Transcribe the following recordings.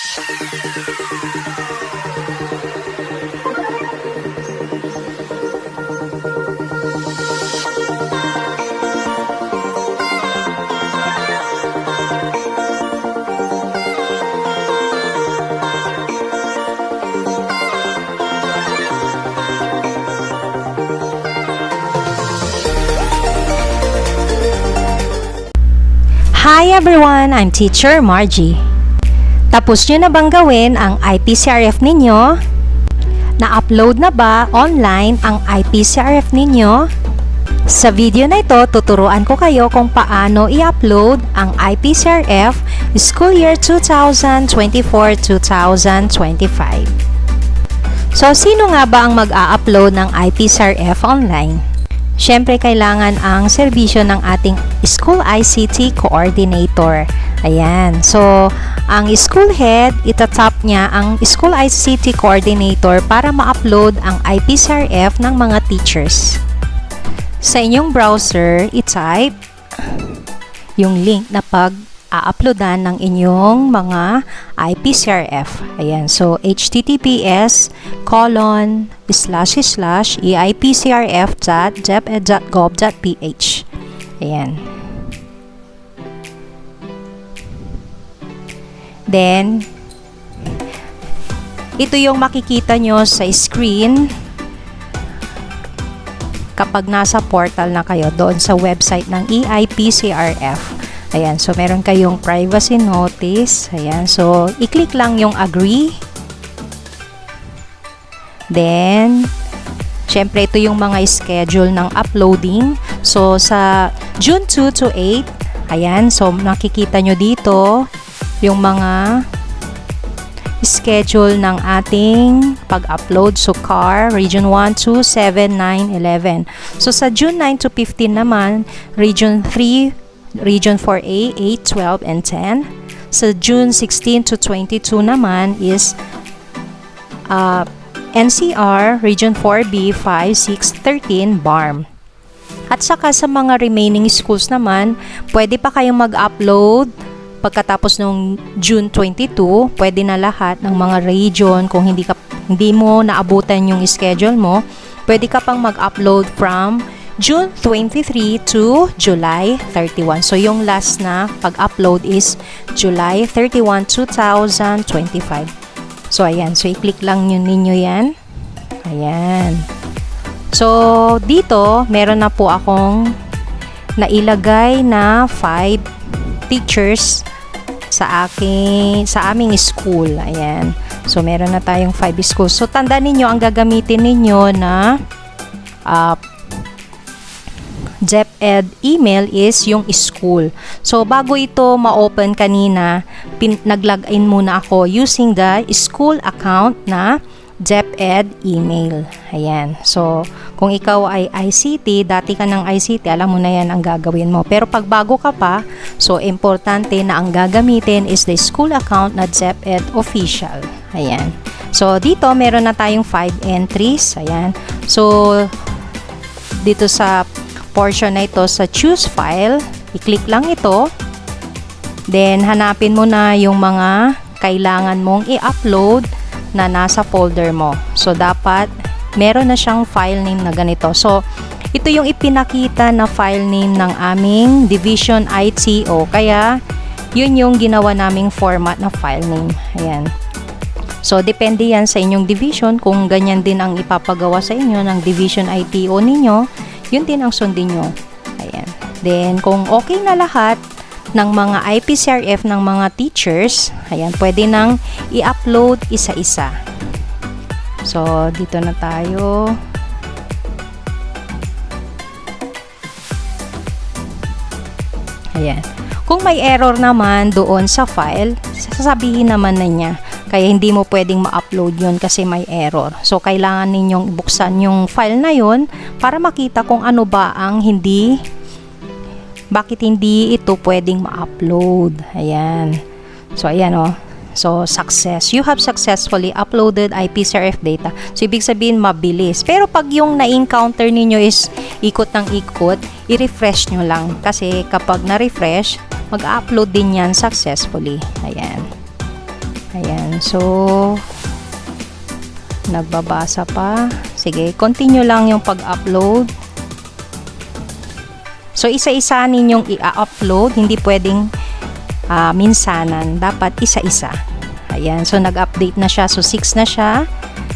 Hi everyone! I'm Teacher Margie. Tapos nyo na bang gawin ang IPCRF ninyo? Na-upload na ba online ang IPCRF ninyo? Sa video na ito, tuturuan ko kayo kung paano i-upload ang IPCRF School Year 2024-2025. So, sino nga ba ang mag-a-upload ng IPCRF online? Siyempre, kailangan ang serbisyo ng ating School ICT Coordinator. Ayan. So, ang school head, itatap niya ang School ICT Coordinator para ma-upload ang IPCRF ng mga teachers. Sa inyong browser, i-type yung link na pag-a-uploadan ng inyong mga IPCRF. Ayan. So, https://eipcrf.deped.gov.ph. Ayan. Then, ito yung makikita nyo sa screen kapag nasa portal na kayo doon sa website ng EIPCRF. Ayan, so meron kayong privacy notice. Ayan, so i-click lang yung agree. Then, syempre ito yung mga schedule ng uploading. So, sa June 2 to 8, ayan, so nakikita nyo dito yung mga schedule ng ating pag-upload. So, CAR, Region 1, 2, 7, 9, 11. So, sa June 9 to 15 naman, Region 3, Region 4A, 8, 12, and 10. Sa June 16 to 22 naman is NCR, Region 4B, 5, 6, 13, BARM. At saka sa mga remaining schools naman, pwede pa kayong mag-upload pagkatapos ng June 22, pwede na lahat ng mga region. Kung hindi mo naabutan yung schedule mo, pwede ka pang mag-upload from June 23 to July 31. So, yung last na pag-upload is July 31, 2025. So, ayan. So, i-click lang yun ninyo yan. Ayan. So, dito, meron na po akong nailagay na 5 teachers sa aming school. Ayan. So, meron na tayong 5 schools. So, tandaan ninyo, ang gagamitin ninyo na DepEd email is yung school. So, bago ito ma-open kanina, nag-login muna ako using the school account na DepEd email. Ayan. So, kung ikaw ay ICT, dati ka ng ICT, alam mo na yan ang gagawin mo. Pero pag bago ka pa, so, importante na ang gagamitin is the school account na DepEd official. Ayan. So, dito, meron na tayong 5 entries. Ayan. So, dito sa portion na ito, sa choose file, i-click lang ito. Then, hanapin mo na yung mga kailangan mong i-upload na nasa folder mo. So, dapat meron na siyang file name na ganito. So, ito yung ipinakita na file name ng aming Division ITO. Kaya, yun yung ginawa naming format na file name. Ayan. So, depende yan sa inyong division. Kung ganyan din ang ipapagawa sa inyo ng Division ITO ninyo, yun din ang sundin nyo. Ayan. Then, kung okay na lahat ng mga IPCRF ng mga teachers, ayan, pwede nang i-upload isa-isa. So, dito na tayo. Ayan. Kung may error naman doon sa file, sasabihin naman na niya. Kaya hindi mo pwedeng ma-upload yun kasi may error. So, kailangan ninyong buksan yung file na yun para makita kung ano ba ang bakit hindi ito pwedeng ma-upload. Ayan. So, ayan o. So, success. You have successfully uploaded IPCRF data. So, ibig sabihin, mabilis. Pero pag yung na-encounter ninyo is ikot ng ikot, i-refresh nyo lang. Kasi kapag na-refresh, mag-upload din yan successfully. Ayan. Ayan, so nagbabasa pa. Sige, continue lang yung pag-upload. So, isa-isa ninyong i-upload. Hindi pwedeng minsanan. Dapat isa-isa. Ayan, so nag-update na siya. So, 6 na siya.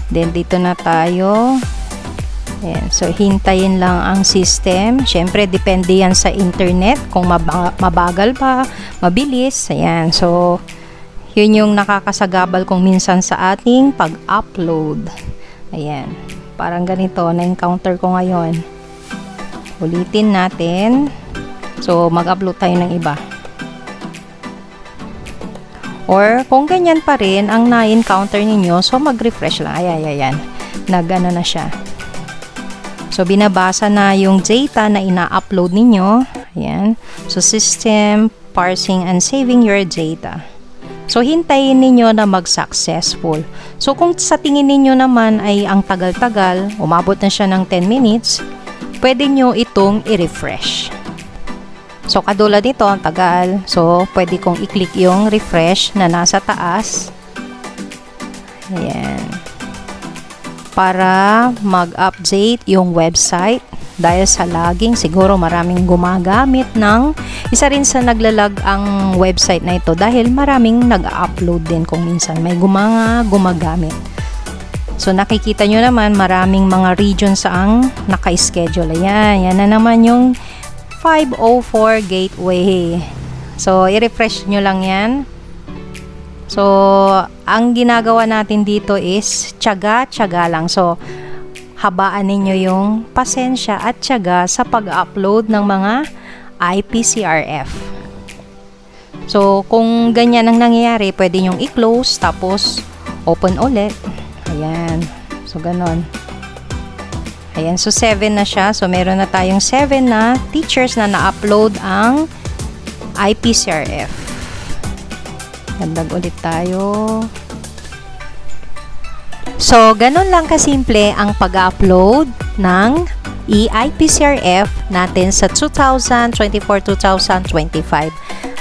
Then, dito na tayo. Ayan, so hintayin lang ang system. Siyempre, depende yan sa internet. Kung mabagal pa, mabilis. Ayan, so yun yung nakakasagabal kung minsan sa ating pag-upload. Ayan. Parang ganito, na-encounter ko ngayon. Ulitin natin. So, mag-upload tayo ng iba. Or, kung ganyan pa rin ang na-encounter ninyo, so mag-refresh lang. Ayan. Nag-ano na siya. So, binabasa na yung data na ina-upload ninyo. Ayan. So, system, parsing, and saving your data. So, hintayin ninyo na mag-successful. So, kung sa tingin ninyo naman ay ang tagal-tagal, umabot na siya ng 10 minutes, pwede nyo itong i-refresh. So, katulad nito, ang tagal. So, pwede kong i-click yung refresh na nasa taas. Ayan. Para mag-update yung website. Dahil sa lagging, siguro maraming gumagamit ng isa rin sa naglalag ang website na ito dahil maraming nag-upload din kung minsan may gumagamit. So nakikita nyo naman maraming mga regions ang naka-schedule. Ayan, yan na naman yung 504 gateway. So i-refresh nyo lang yan. So ang ginagawa natin dito is tiyaga-tiyaga lang. So habaan ninyo yung pasensya at tiyaga sa pag-upload ng mga IPCRF. So, kung ganyan ang nangyayari, pwede nyong i-close, tapos open ulit. Ayan. So, ganon. Ayan. So, 7 na siya. So, meron na tayong 7 na teachers na na-upload ang IPCRF. Dandag ulit tayo. So, ganun lang kasimple ang pag-upload ng eIPCRF natin sa 2024-2025.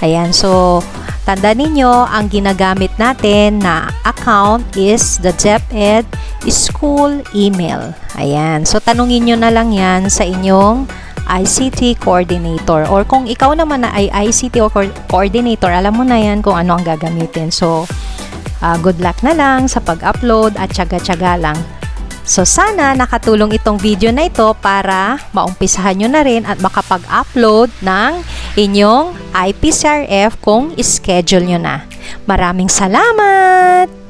Ayan, so, tanda ninyo, ang ginagamit natin na account is the DepEd School email. Ayan, so tanungin nyo na lang yan sa inyong ICT coordinator. Or kung ikaw naman na ay ICT coordinator, alam mo na yan kung ano ang gagamitin. So, good luck na lang sa pag-upload at tiyaga-tiyaga lang. So, sana nakatulong itong video na ito para maumpisahan nyo na rin at makapag-upload ng inyong IPCRF kung schedule nyo na. Maraming salamat!